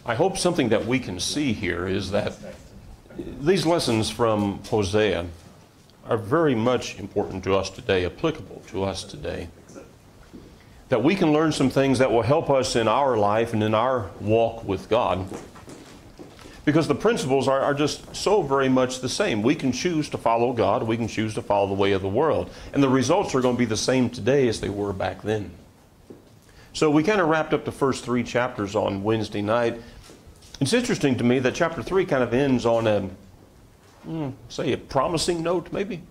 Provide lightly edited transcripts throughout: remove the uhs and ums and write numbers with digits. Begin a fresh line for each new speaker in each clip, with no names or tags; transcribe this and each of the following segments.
I hope something that we can see here is that these lessons from Hosea are very much important to us today, applicable to us today. That we can learn some things that will help us in our life and in our walk with God. Because the principles are just so very much the same. We can choose to follow God, we can choose to follow the way of the world. And the results are going to be the same today as they were back then. So we kind of wrapped up the first 3 chapters on Wednesday night. It's interesting to me that chapter 3 kind of ends on a promising note, maybe.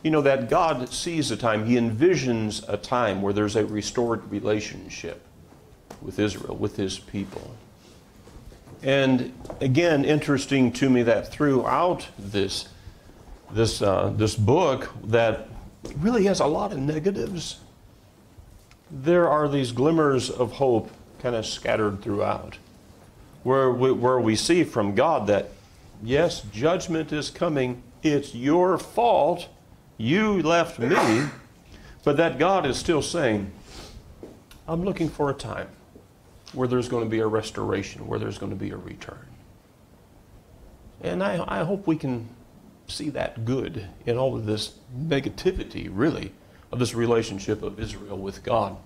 You know, that God sees a time, He envisions a time where there's a restored relationship with Israel, with His people. And again, interesting to me that throughout this book that really has a lot of negatives, there are these glimmers of hope kind of scattered throughout, where we see from God that, yes, judgment is coming, it's your fault, you left me, but that God is still saying, I'm looking for a time where there's going to be a restoration, where there's going to be a return. And I hope we can see that good in all of this negativity, really, of this relationship of Israel with God.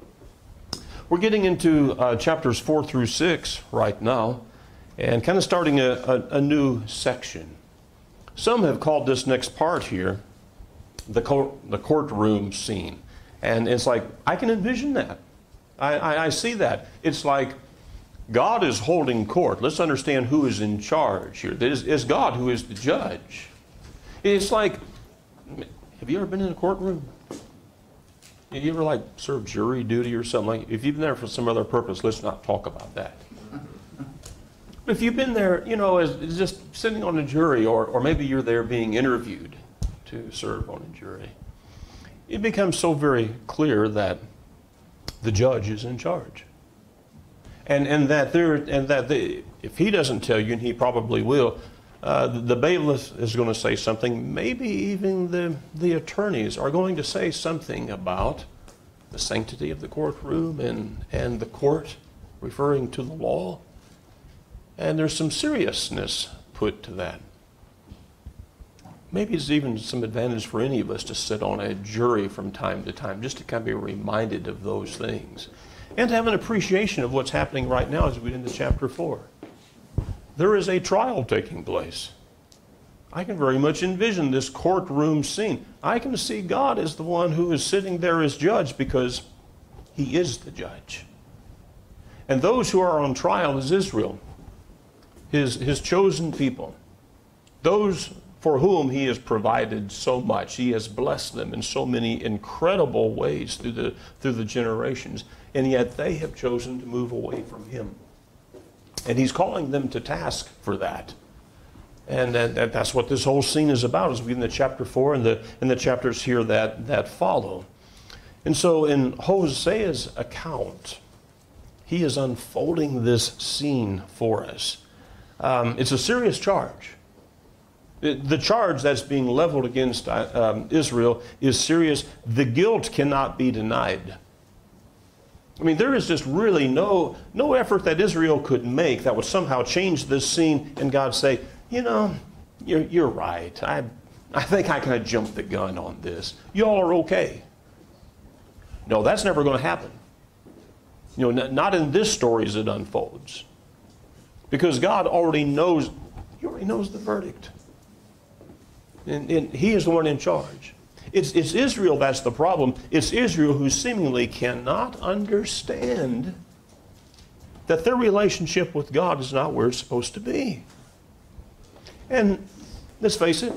We're getting into chapters 4 through 6 right now, and kind of starting a new section. Some have called this next part here the courtroom scene. And it's like, I can envision that. I see that. It's like God is holding court. Let's understand who is in charge here. It's God who is the judge. It's like, have you ever been in a courtroom? Have you ever like served jury duty or something? Like, if you've been there for some other purpose, let's not talk about that. But if you've been there, you know, as just sitting on a jury, or maybe you're there being interviewed to serve on a jury, it becomes so very clear that the judge is in charge, and that if he doesn't tell you, and he probably will, the bailiff is going to say something. Maybe even the attorneys are going to say something about the sanctity of the courtroom and the court, referring to the law. And there's some seriousness put to that. Maybe it's even some advantage for any of us to sit on a jury from time to time, just to kind of be reminded of those things. And to have an appreciation of what's happening right now as we get into chapter 4. There is a trial taking place. I can very much envision this courtroom scene. I can see God as the one who is sitting there as judge, because He is the judge. And those who are on trial is Israel, His chosen people. Those for whom He has provided so much. He has blessed them in so many incredible ways through the generations. And yet they have chosen to move away from Him. And He's calling them to task for that. And that's what this whole scene is about, as we get into chapter 4 and the chapters here that follow. And so in Hosea's account, he is unfolding this scene for us. It's a serious charge. The charge that's being leveled against Israel is serious. The guilt cannot be denied. I mean, there is just really no effort that Israel could make that would somehow change this scene and God say, you know, you're right. I think I kind of jumped the gun on this. Y'all are okay. No, that's never going to happen. You know, not in this story as it unfolds. Because God already knows, He already knows the verdict. And He is the one in charge. It's Israel that's the problem. It's Israel who seemingly cannot understand that their relationship with God is not where it's supposed to be. And let's face it,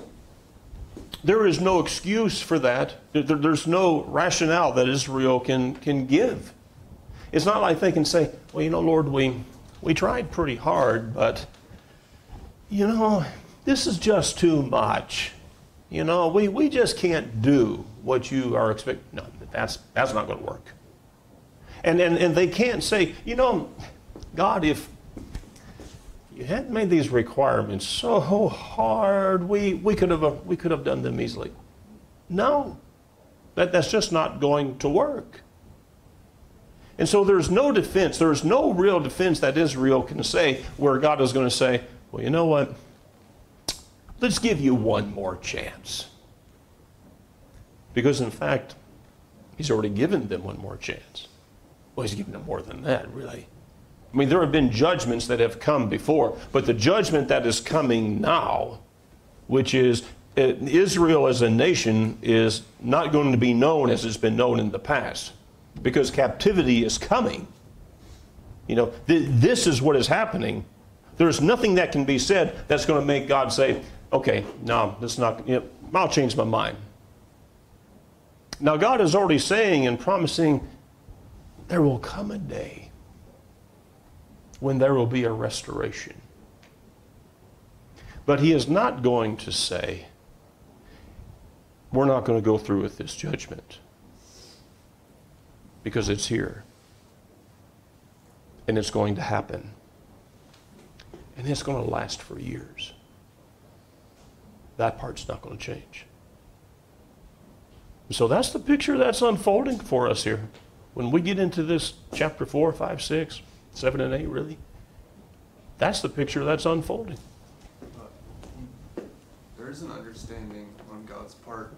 there is no excuse for that. There's no rationale that Israel can give. It's not like they can say, well, you know, Lord, we tried pretty hard, but, you know, this is just too much. You know, we just can't do what you are expecting. No, that's not going to work. And they can't say, you know, God, if you hadn't made these requirements so hard, we could have done them easily. No, that's just not going to work. And so there's no defense. There's no real defense that Israel can say where God is going to say, well, you know what? Let's give you one more chance. Because in fact, he's already given them one more chance. Well, he's given them more than that, really. I mean, there have been judgments that have come before, but the judgment that is coming now, which is Israel as a nation, is not going to be known as it's been known in the past, because captivity is coming. You know, this is what is happening. There's nothing that can be said that's going to make God say, okay, no, that's not, you know, I'll change my mind. Now, God is already saying and promising there will come a day when there will be a restoration. But he is not going to say, we're not going to go through with this judgment, because it's here. And it's going to happen. And it's going to last for years. That part's not going to change. So that's the picture that's unfolding for us here. When we get into this chapter 4, 5, 6, 7, and 8, really, that's the picture that's unfolding.
There is an understanding on God's part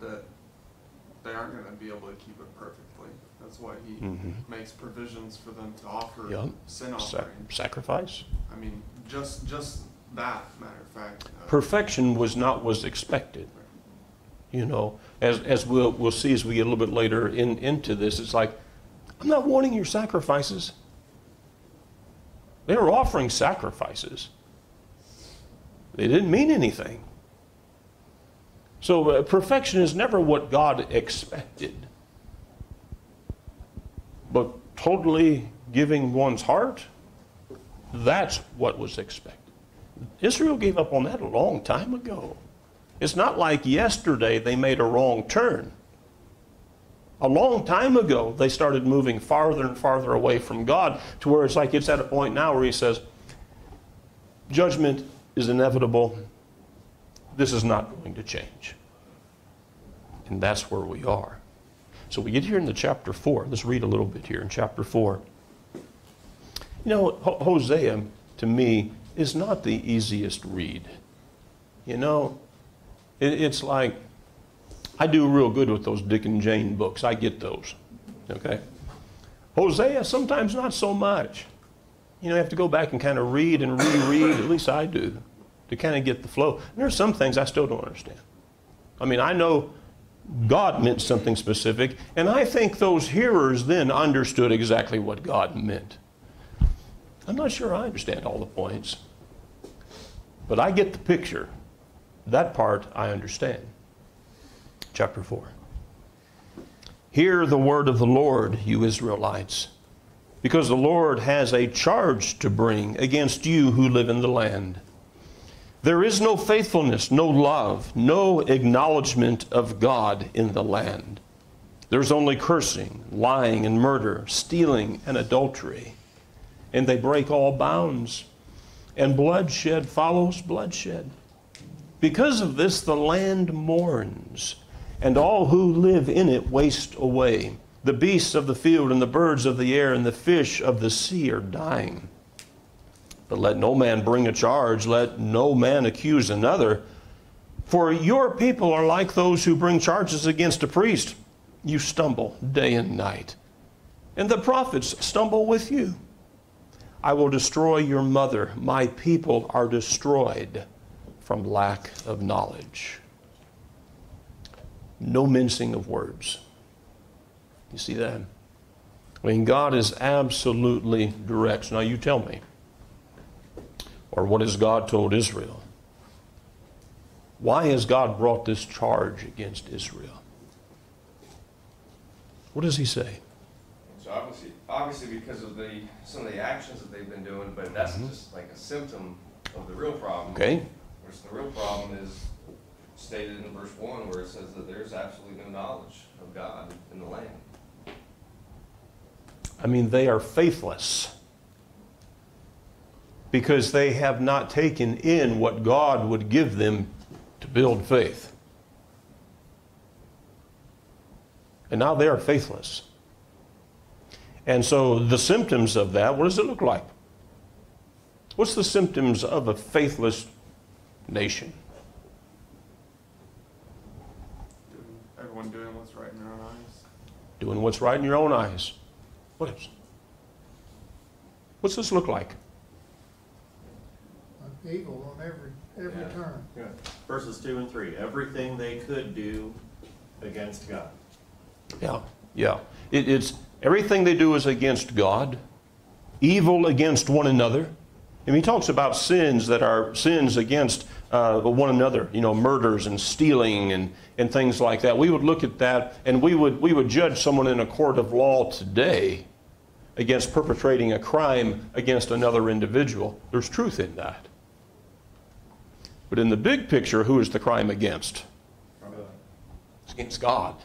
that they aren't going to be able to keep it perfectly. That's why he makes provisions for them to offer sin offerings.
Sacrifice.
I mean, just that, matter of fact.
Perfection was not was expected. You know, as we'll see as we get a little bit later into this, it's like, I'm not wanting your sacrifices. They were offering sacrifices. They didn't mean anything. So perfection is never what God expected. But totally giving one's heart, that's what was expected. Israel gave up on that a long time ago. It's not like yesterday they made a wrong turn. A long time ago, they started moving farther and farther away from God, to where it's like it's at a point now where he says, judgment is inevitable. This is not going to change. And that's where we are. So we get here in the chapter 4. Let's read a little bit here in chapter 4. You know, Hosea, to me, is not the easiest read. You know, it's like, I do real good with those Dick and Jane books. I get those, okay? Hosea, sometimes not so much. You know, you have to go back and kind of read and reread, at least I do, to kind of get the flow. And there's some things I still don't understand. I mean, I know God meant something specific, and I think those hearers then understood exactly what God meant. I'm not sure I understand all the points, but I get the picture. That part I understand. Chapter 4. Hear the word of the Lord, you Israelites, because the Lord has a charge to bring against you who live in the land. There is no faithfulness, no love, no acknowledgement of God in the land. There's only cursing, lying, and murder, stealing, and adultery. And they break all bounds, and bloodshed follows bloodshed. Because of this, the land mourns, and all who live in it waste away. The beasts of the field and the birds of the air and the fish of the sea are dying. But let no man bring a charge, let no man accuse another. For your people are like those who bring charges against a priest. You stumble day and night, and the prophets stumble with you. I will destroy your mother. My people are destroyed from lack of knowledge. No mincing of words. You see that? I mean, God is absolutely direct. Now you tell me, or what has God told Israel? Why has God brought this charge against Israel? What does he say?
So obviously because of some of the actions that they've been doing, but that's just like a symptom of the real problem.
Okay.
Whereas the real problem is stated in verse 1, where it says that there's absolutely no knowledge of God in the land.
I mean, they are faithless because they have not taken in what God would give them to build faith. And now they are faithless. And so the symptoms of that, what does it look like? What's the symptoms of a faithless nation?
Everyone doing what's right in their own eyes.
Doing what's right in your own eyes. What else? What's this look like?
Evil on every turn.
Yeah. Verses 2 and 3. Everything they could do against God.
Yeah, yeah. It's everything they do is against God, evil against one another. And he talks about sins that are sins against one another, you know, murders and stealing and things like that. We would look at that and we would judge someone in a court of law today against perpetrating a crime against another individual. There's truth in that. But in the big picture, who is the crime against? It's against God.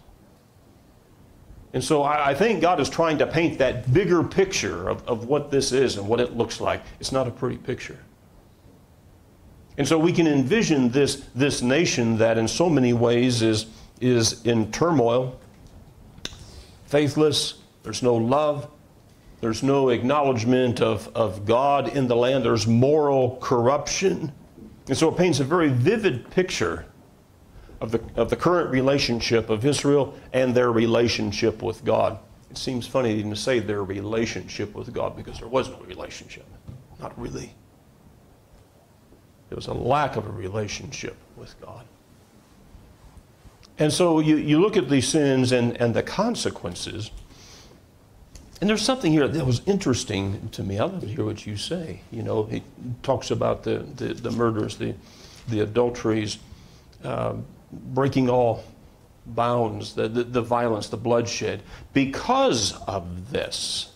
And so I think God is trying to paint that bigger picture of what this is and what it looks like. It's not a pretty picture. And so we can envision this nation that in so many ways is in turmoil, faithless, there's no love, there's no acknowledgement of God in the land, there's moral corruption. And so it paints a very vivid picture of the current relationship of Israel and their relationship with God. It seems funny even to say their relationship with God because there was no relationship. Not really. There was a lack of a relationship with God. And so you look at these sins and the consequences, and there's something here that was interesting to me. I'd love to hear what you say. You know, he talks about the murders, the adulteries, breaking all bounds, the violence, the bloodshed. Because of this,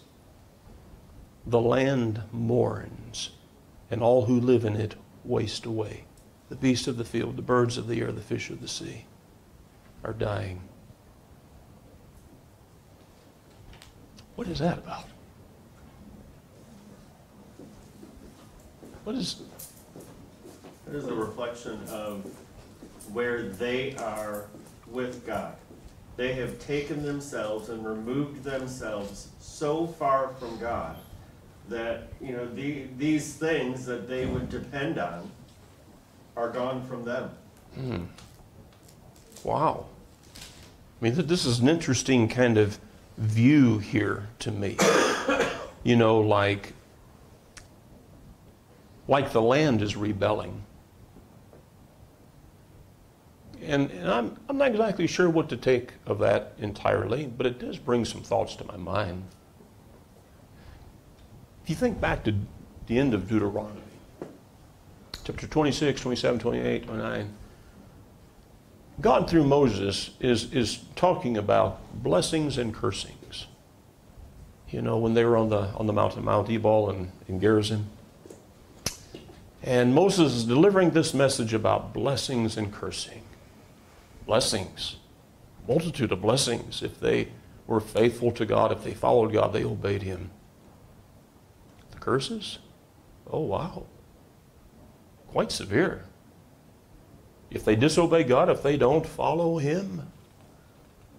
the land mourns, and all who live in it waste away. The beasts of the field, the birds of the air, the fish of the sea are dying. What is that about? What is...
It is a reflection of where they are with God. They have taken themselves and removed themselves so far from God that, you know, these things that they would depend on are gone from them.
Wow. I mean, this is an interesting kind of view here to me. You know, like the land is rebelling. And I'm not exactly sure what to take of that entirely, but it does bring some thoughts to my mind. If you think back to the end of Deuteronomy, chapter 26, 27, 28, 29, God through Moses is talking about blessings and cursings. You know, when they were on the mountain, Mount Ebal and Gerizim. And Moses is delivering this message about blessings and cursing. Blessings, multitude of blessings. If they were faithful to God, if they followed God, they obeyed Him. The curses? Oh, wow. Quite severe. If they disobey God, if they don't follow Him,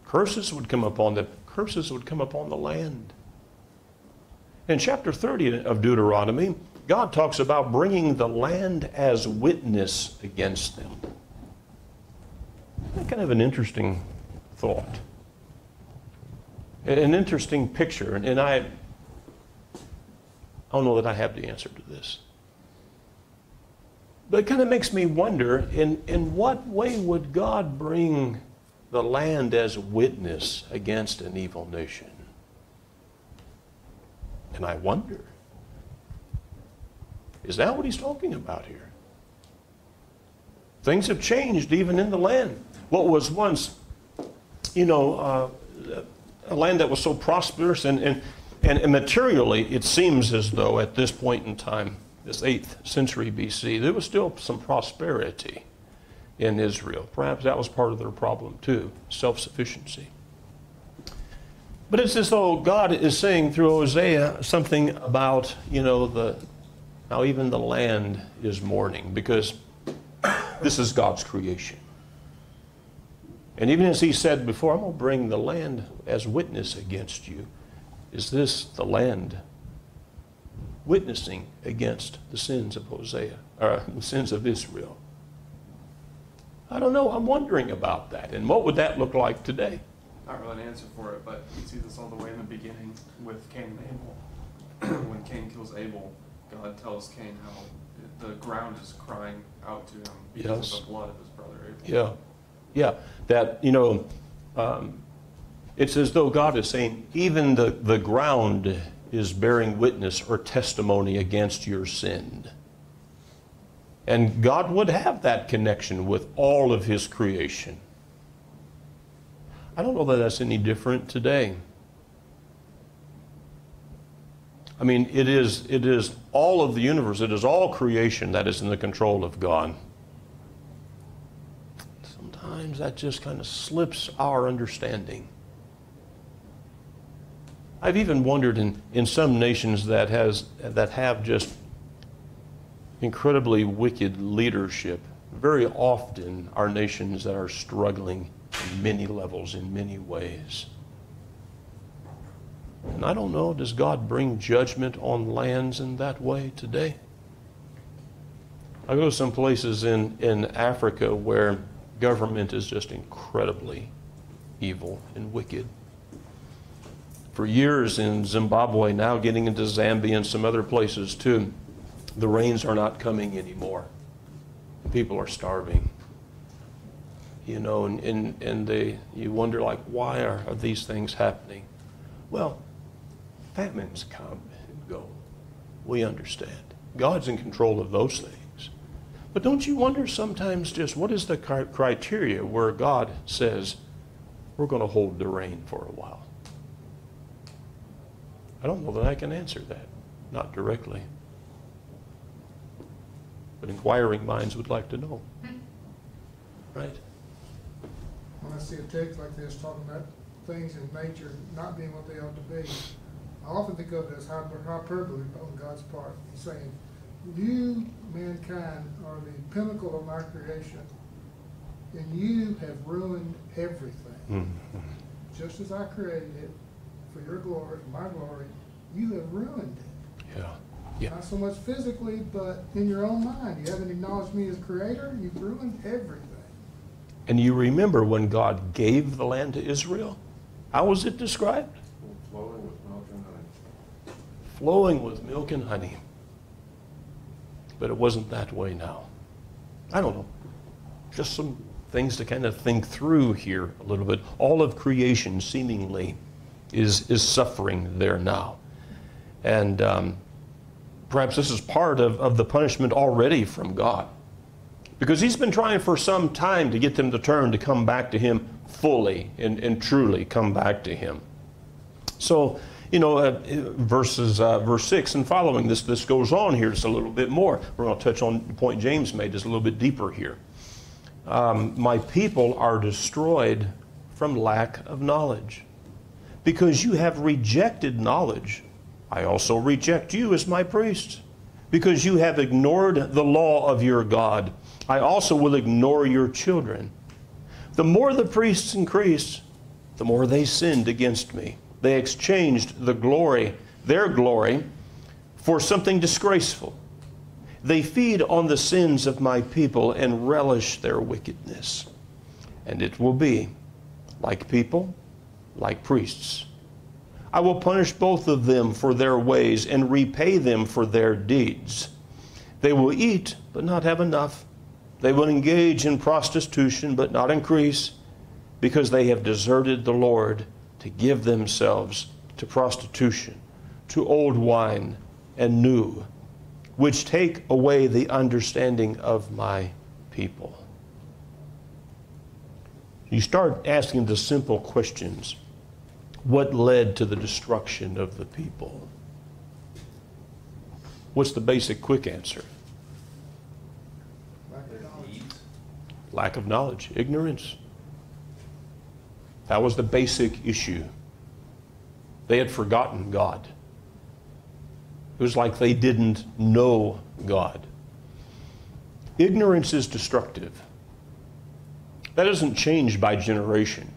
curses would come upon them. Curses would come upon the land. In chapter 30 of Deuteronomy, God talks about bringing the land as witness against them. Kind of an interesting thought. An interesting picture. And I don't know that I have the answer to this. But it kind of makes me wonder, in what way would God bring the land as witness against an evil nation? And I wonder, is that what He's talking about here? Things have changed even in the land. What was once, you know, a land that was so prosperous and materially, it seems as though at this point in time, this 8th century BC, there was still some prosperity in Israel. Perhaps that was part of their problem too, self-sufficiency. But it's as though God is saying through Hosea something about, you know, how even the land is mourning, because this is God's creation. And even as He said before, I'm going to bring the land as witness against you. Is this the land witnessing against the sins of Hosea, or the sins of Israel? I don't know. I'm wondering about that. And what would that look like today?
Not really an answer for it, but you see this all the way in the beginning with Cain and Abel. When Cain kills Abel, God tells Cain how the ground is crying out to him because of the blood of his brother Abel.
Yeah. That, it's as though God is saying, even the ground is bearing witness or testimony against your sin. And God would have that connection with all of his creation. I don't know that that's any different today. I mean, it is all of the universe, it is all creation that is in the control of God. Sometimes that just kind of slips our understanding. I've even wondered in some nations that have just incredibly wicked leadership, very often are nations that are struggling in many levels, in many ways. And I don't know, does God bring judgment on lands in that way today? I go to some places in Africa where government is just incredibly evil and wicked. For years in Zimbabwe, now getting into Zambia and some other places too, the rains are not coming anymore. People are starving. You you wonder, like, why are these things happening? Well, famines come and go. We understand. God's in control of those things. But don't you wonder sometimes just what is the criteria where God says, we're going to hold the rain for a while? I don't know that I can answer that, not directly. But inquiring minds would like to know. Right?
When I see a text like this talking about things in nature not being what they ought to be, I often think of it as hyperbole on God's part. He's saying, you, mankind, are the pinnacle of my creation, and you have ruined everything.
Mm-hmm.
Just as I created it for your glory, for my glory, you have ruined it.
Yeah.
Not so much physically, but in your own mind. You haven't acknowledged me as creator, you've ruined everything.
And you remember when God gave the land to Israel? How was it described?
Flowing with milk and honey.
Flowing with milk and honey. But it wasn't that way now. I don't know. Just some things to kind of think through here a little bit. All of creation seemingly is suffering there now. And perhaps this is part of the punishment already from God. Because he's been trying for some time to get them to turn, to come back to him fully and truly come back to him. So, verse 6 and following, this goes on here just a little bit more. We're going to touch on the point James made just a little bit deeper here. My people are destroyed from lack of knowledge. Because you have rejected knowledge, I also reject you as my priests. Because you have ignored the law of your God, I also will ignore your children. The more the priests increased, the more they sinned against me. They exchanged their glory, for something disgraceful. They feed on the sins of my people and relish their wickedness. And it will be like people, like priests. I will punish both of them for their ways and repay them for their deeds. They will eat, but not have enough. They will engage in prostitution, but not increase, because they have deserted the Lord to give themselves to prostitution, to old wine and new, which take away the understanding of my people. You start asking the simple questions. What led to the destruction of the people? What's the basic quick answer? Lack of knowledge, ignorance. That was the basic issue. They had forgotten God. It was like they didn't know God. Ignorance is destructive. That doesn't change by generation.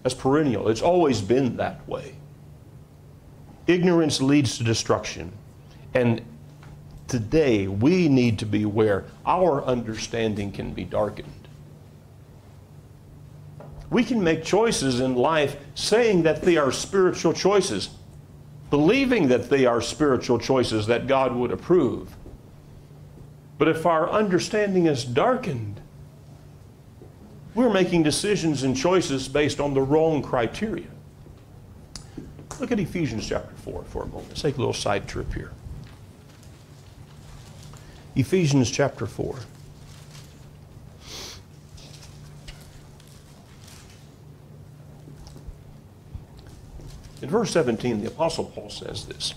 That's perennial. It's always been that way. Ignorance leads to destruction. And today, we need to be aware our understanding can be darkened. We can make choices in life saying that they are spiritual choices, believing that they are spiritual choices that God would approve. But if our understanding is darkened, we're making decisions and choices based on the wrong criteria. Look at Ephesians chapter 4 for a moment. Let's take a little side trip here. Ephesians chapter 4. In verse 17, the Apostle Paul says this,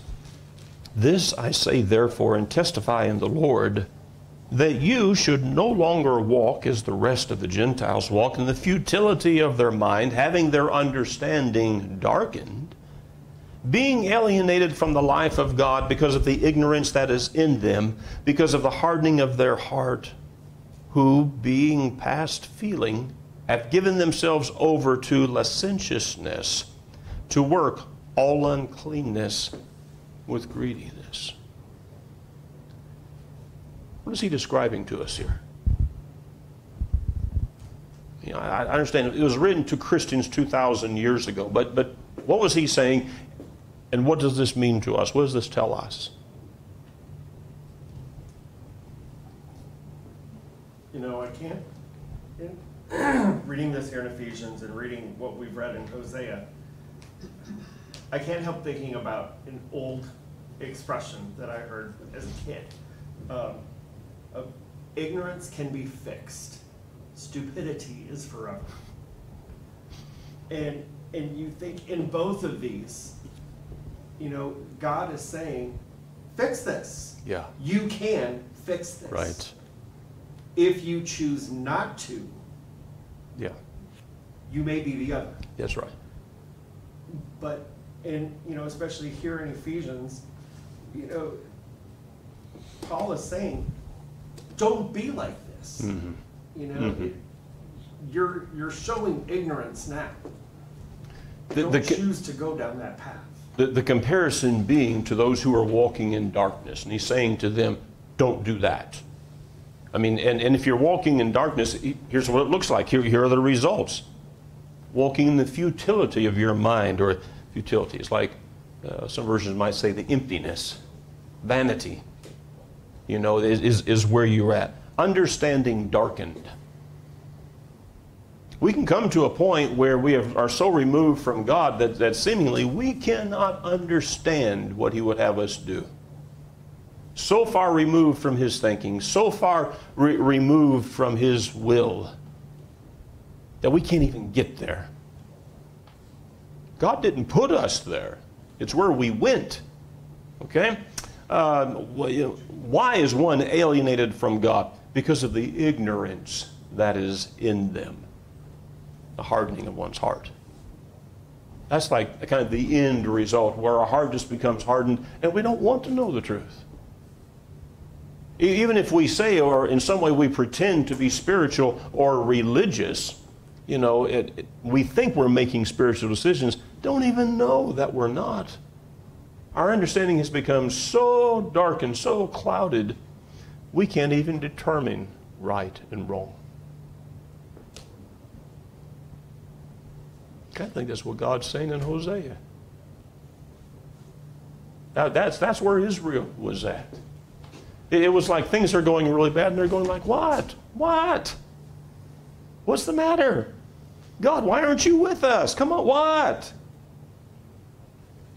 "This I say therefore and testify in the Lord, that you should no longer walk as the rest of the Gentiles walk in the futility of their mind, having their understanding darkened, being alienated from the life of God because of the ignorance that is in them, because of the hardening of their heart, who, being past feeling, have given themselves over to licentiousness, to work all uncleanness with greediness." What is he describing to us here? You know, I understand it was written to Christians 2,000 years ago, but what was he saying, and what does this mean to us? What does this tell us?
You know, I can't, reading this here in Ephesians and reading what we've read in Hosea, I can't help thinking about an old expression that I heard as a kid. Ignorance can be fixed. Stupidity is forever. And you think in both of these, you know, God is saying, fix this.
Yeah.
You can fix this.
Right.
If you choose not to,
Yeah.
you may be the other.
That's right.
But, and you know, especially here in Ephesians, you know, Paul is saying, don't be like this.
Mm-hmm.
You know, you're showing ignorance now. Don't choose to go down that path.
The comparison being to those who are walking in darkness. And he's saying to them, don't do that. I mean, and if you're walking in darkness, here's what it looks like. Here are the results. Walking in the futility of your mind, or futility. It's like some versions might say the emptiness, vanity. You know, is where you're at. Understanding darkened. We can come to a point where we are so removed from God that seemingly we cannot understand what He would have us do. So far removed from His thinking, so far removed from His will, that we can't even get there. God didn't put us there. It's where we went. Okay? Why is one alienated from God? Because of the ignorance that is in them. The hardening of one's heart. That's like kind of the end result, where our heart just becomes hardened and we don't want to know the truth. Even if we say, or in some way we pretend to be spiritual or religious, you know, we think we're making spiritual decisions, don't even know that we're not. Our understanding has become so darkened, so clouded, we can't even determine right and wrong. I think that's what God's saying in Hosea. Now, that's where Israel was at. It was like things are going really bad, and they're going like, what? What? What's the matter? God, why aren't you with us? Come on, what?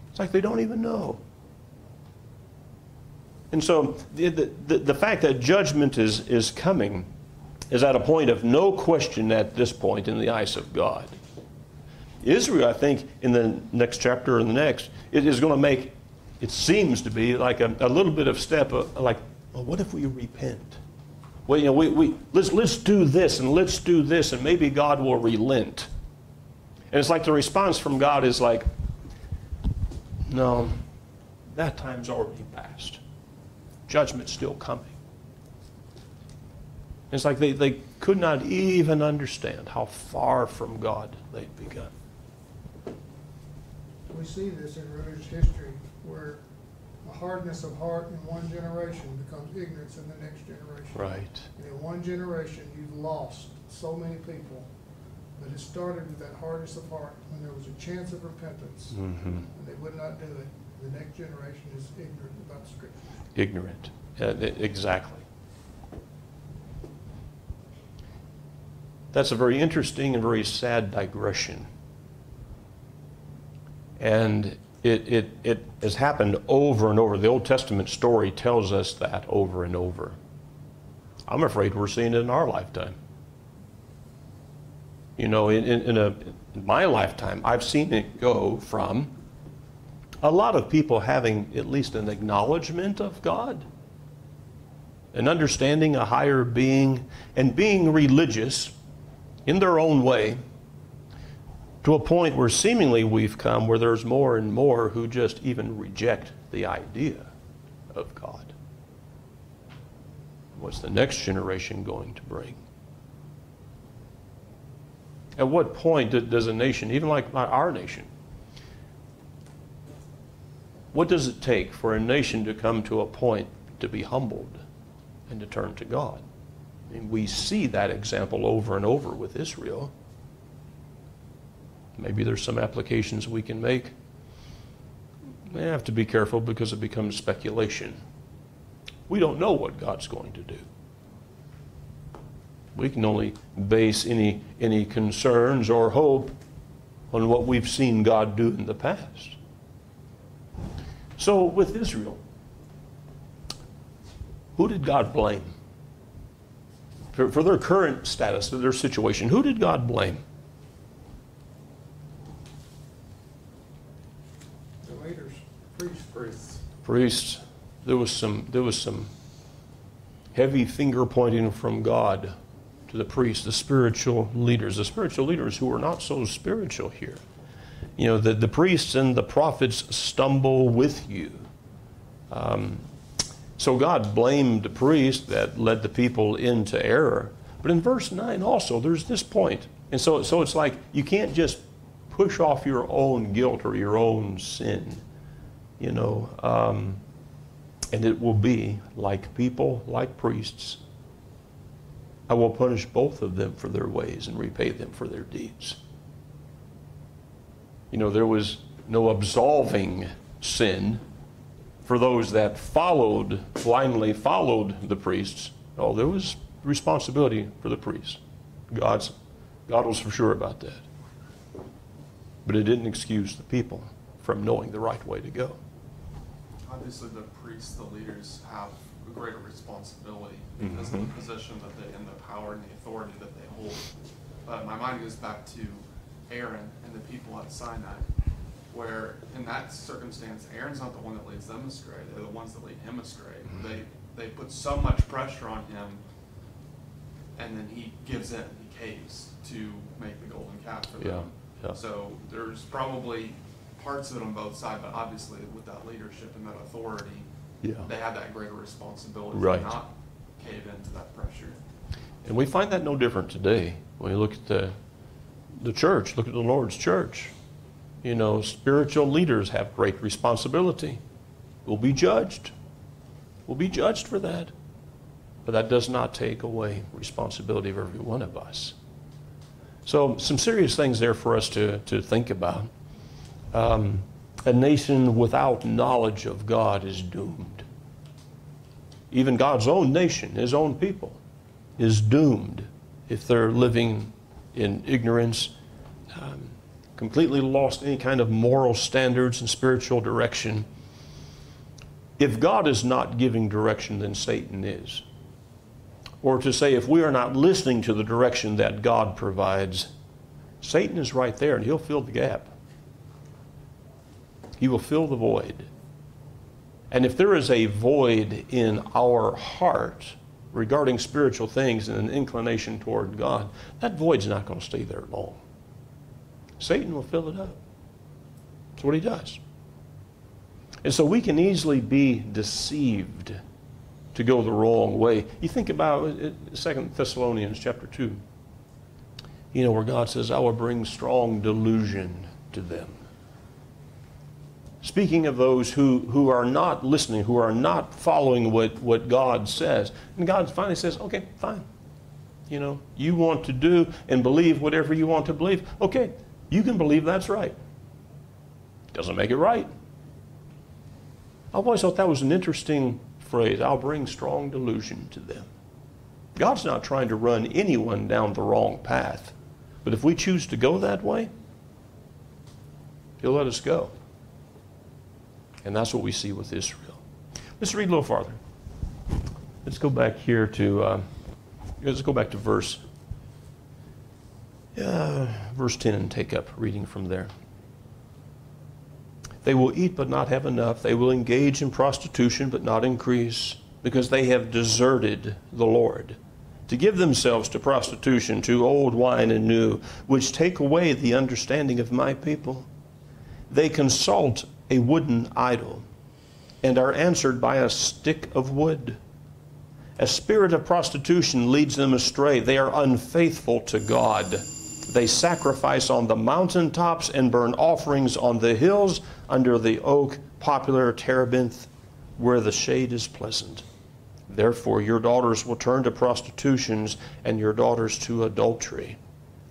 It's like they don't even know. And so the fact that judgment is coming is at a point of no question at this point in the eyes of God. Israel, I think, in the next chapter or the next, it is going to make, it seems to be like a little bit of step, like, well, what if we repent? Well, you know, let's do this and let's do this, and maybe God will relent. And it's like the response from God is like, no, that time's already passed. Judgment's still coming. It's like they could not even understand how far from God they'd begun.
We see this in religious history where a hardness of heart in one generation becomes ignorance in the next generation.
Right.
And in one generation, you've lost so many people. But it started with that hardness of heart when there was a chance of repentance, and they would not do it. The next generation is ignorant about the Scriptures.
Ignorant. Exactly. That's a very interesting and very sad digression. And it has happened over and over. The Old Testament story tells us that over and over. I'm afraid we're seeing it in our lifetime. You know, in my lifetime, I've seen it go from a lot of people having at least an acknowledgement of God, an understanding a higher being, and being religious in their own way, to a point where seemingly we've come where there's more and more who just even reject the idea of God. What's the next generation going to bring? At what point does a nation, even like our nation, what does it take for a nation to come to a point to be humbled and to turn to God? I mean, we see that example over and over with Israel. Maybe there's some applications we can make. We have to be careful because it becomes speculation. We don't know what God's going to do. We can only base any concerns or hope on what we've seen God do in the past. So with Israel, who did God blame? For their current status, their situation, who did God blame?
The leaders, priests.
Priests.
There was some heavy finger pointing from God to the priests, the spiritual leaders who were not so spiritual here. You know, the priests and the prophets stumble with you. So God blamed the priest that led the people into error. But in verse 9 also, there's this point. And so it's like you can't just push off your own guilt or your own sin, you know. And it will be like people, like priests. I will punish both of them for their ways and repay them for their deeds. You know, there was no absolving sin for those that blindly followed the priests. No, there was responsibility for the priests. God was for sure about that. But it didn't excuse the people from knowing the right way to go.
Obviously, the priests, the leaders, have a greater responsibility because of the position that they, and the power and the authority that they hold. But my mind goes back to Aaron and the people at Sinai, where in that circumstance, Aaron's not the one that leads them astray. They're the ones that lead him astray. They put so much pressure on him, and then he gives in, he caves to make the golden calf for them.
Yeah.
So there's probably parts of it on both sides, but obviously with that leadership and that authority, they have that greater responsibility to not cave into that pressure.
And we find that no different today. When you look at the church, look at the Lord's church. You know, spiritual leaders have great responsibility. We'll be judged. We'll be judged for that. But that does not take away responsibility of every one of us. So some serious things there for us to think about. A nation without knowledge of God is doomed. Even God's own nation, his own people, is doomed if they're living in ignorance, completely lost any kind of moral standards and spiritual direction. If God is not giving direction, then Satan is. Or to say, if we are not listening to the direction that God provides, Satan is right there and he'll fill the gap. He will fill the void. And if there is a void in our heart regarding spiritual things and an inclination toward God, that void's not going to stay there long. Satan will fill it up. That's what he does. And so we can easily be deceived to go the wrong way. You think about 2 Thessalonians chapter 2, you know, where God says, I will bring strong delusion to them. Speaking of those who are not listening, who are not following what God says. And God finally says, okay, fine. You know, you want to do and believe whatever you want to believe. Okay, you can believe that's right. Doesn't make it right. I've always thought that was an interesting phrase. I'll bring strong delusion to them. God's not trying to run anyone down the wrong path. But if we choose to go that way, He'll let us go. And that's what we see with Israel. Let's read a little farther. Let's go back here to, let's go back to verse 10 and take up reading from there. They will eat but not have enough. They will engage in prostitution but not increase, because they have deserted the Lord, to give themselves to prostitution, to old wine and new, which take away the understanding of my people. They consult a wooden idol, and are answered by a stick of wood. A spirit of prostitution leads them astray. They are unfaithful to God. They sacrifice on the mountaintops and burn offerings on the hills under the oak poplar terebinth, where the shade is pleasant. Therefore your daughters will turn to prostitutions, and your daughters to adultery.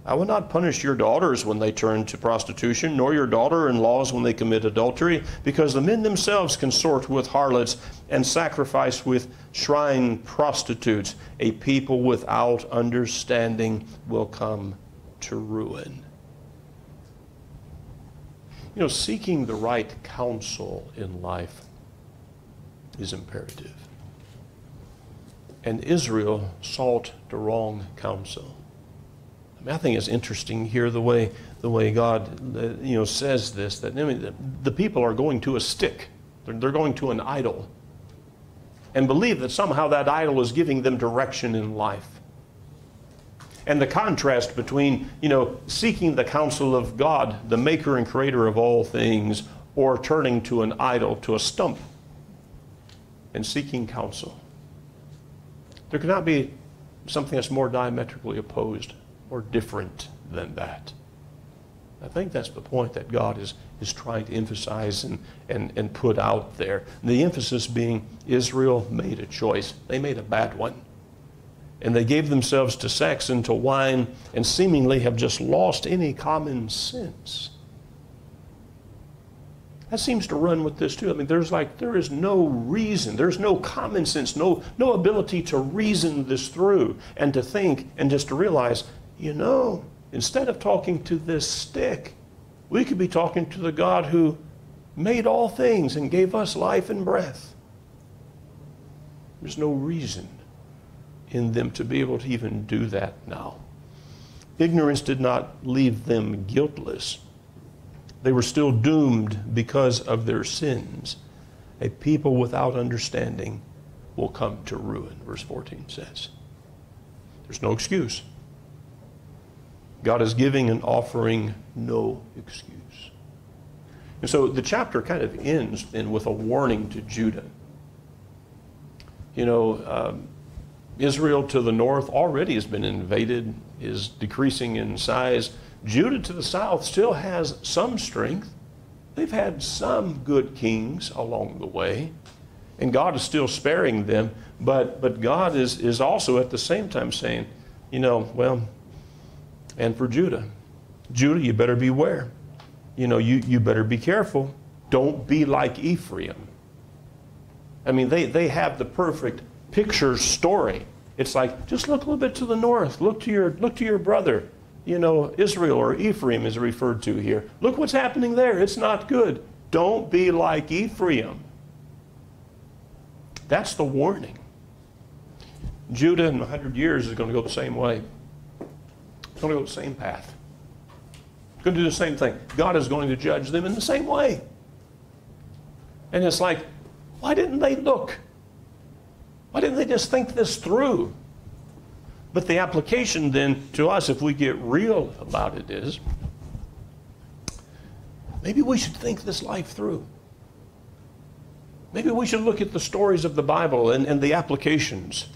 I will not punish your daughters when they turn to prostitution, nor your daughter-in-laws when they commit adultery, because the men themselves consort with harlots and sacrifice with shrine prostitutes. A people without understanding will come to ruin. You know, seeking the right counsel in life is imperative. And Israel sought the wrong counsel. I mean, I think it's interesting here the way God says this, that the people are going to a stick. They're going to an idol, and believe that somehow that idol is giving them direction in life. And the contrast between, seeking the counsel of God, the maker and creator of all things, or turning to an idol, to a stump, and seeking counsel. There cannot be something that's more diametrically opposed or different than that. I think that's the point that God is trying to emphasize and put out there. The emphasis being Israel made a choice. They made a bad one. And they gave themselves to sex and to wine, and seemingly have just lost any common sense. That seems to run with this too. I mean, there is no reason, there's no common sense, no ability to reason this through and to think and just to realize, instead of talking to this stick, we could be talking to the God who made all things and gave us life and breath. There's no reason in them to be able to even do that now. Ignorance did not leave them guiltless. They were still doomed because of their sins. A people without understanding will come to ruin, verse 14 says. There's no excuse. God is giving and offering no excuse. And so the chapter kind of ends then with a warning to Judah. Israel to the north already has been invaded, is decreasing in size. Judah to the south still has some strength. They've had some good kings along the way, and God is still sparing them. But God is also at the same time saying, and for Judah, you better beware. You better be careful. Don't be like Ephraim. I mean, they have the perfect picture story. It's like, just look a little bit to the north. Look to your brother. Israel, or Ephraim is referred to here. Look what's happening there. It's not good. Don't be like Ephraim. That's the warning. Judah in 100 years is going to go the same way. It's going to go the same path. It's going to do the same thing. God is going to judge them in the same way. And it's like, why didn't they look? Why didn't they just think this through? But the application then to us, if we get real about it, is maybe we should think this life through. Maybe we should look at the stories of the Bible and the applications.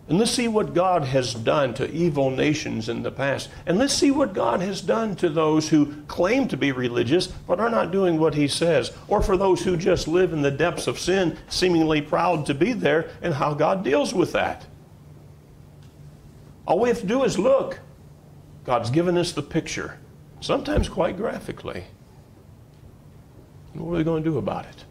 And let's see what God has done to evil nations in the past. And let's see what God has done to those who claim to be religious but are not doing what He says. Or for those who just live in the depths of sin, seemingly proud to be there, and how God deals with that. All we have to do is look. God's given us the picture, sometimes quite graphically. And what are we going to do about it?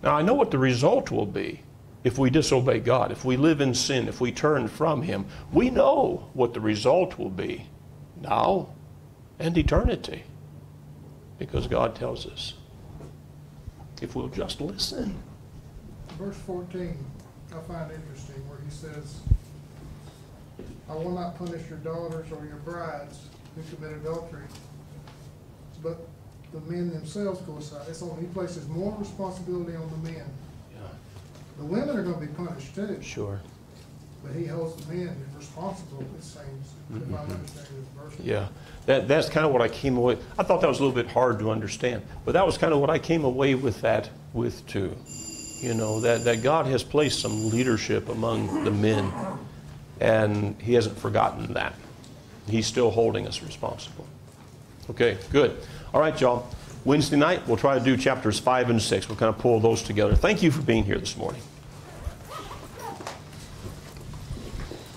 Now, I know what the result will be. If we disobey God, if we live in sin, if we turn from Him, we know what the result will be now and eternity. Because God tells us. If we'll just listen.
Verse 14, I find interesting, where He says, I will not punish your daughters or your brides who commit adultery, but the men themselves go aside. He places more responsibility on the men. The women are going to be punished too.
Sure.
But He holds the men responsible, it seems, if I'm understanding this verse.
Yeah. That's kind of what I came away. I thought that was a little bit hard to understand. But that was kind of what I came away with too. You know, that God has placed some leadership among the men. And He hasn't forgotten that. He's still holding us responsible. Okay, good. All right, y'all. Wednesday night, we'll try to do chapters 5 and 6. We'll kind of pull those together. Thank you for being here this morning.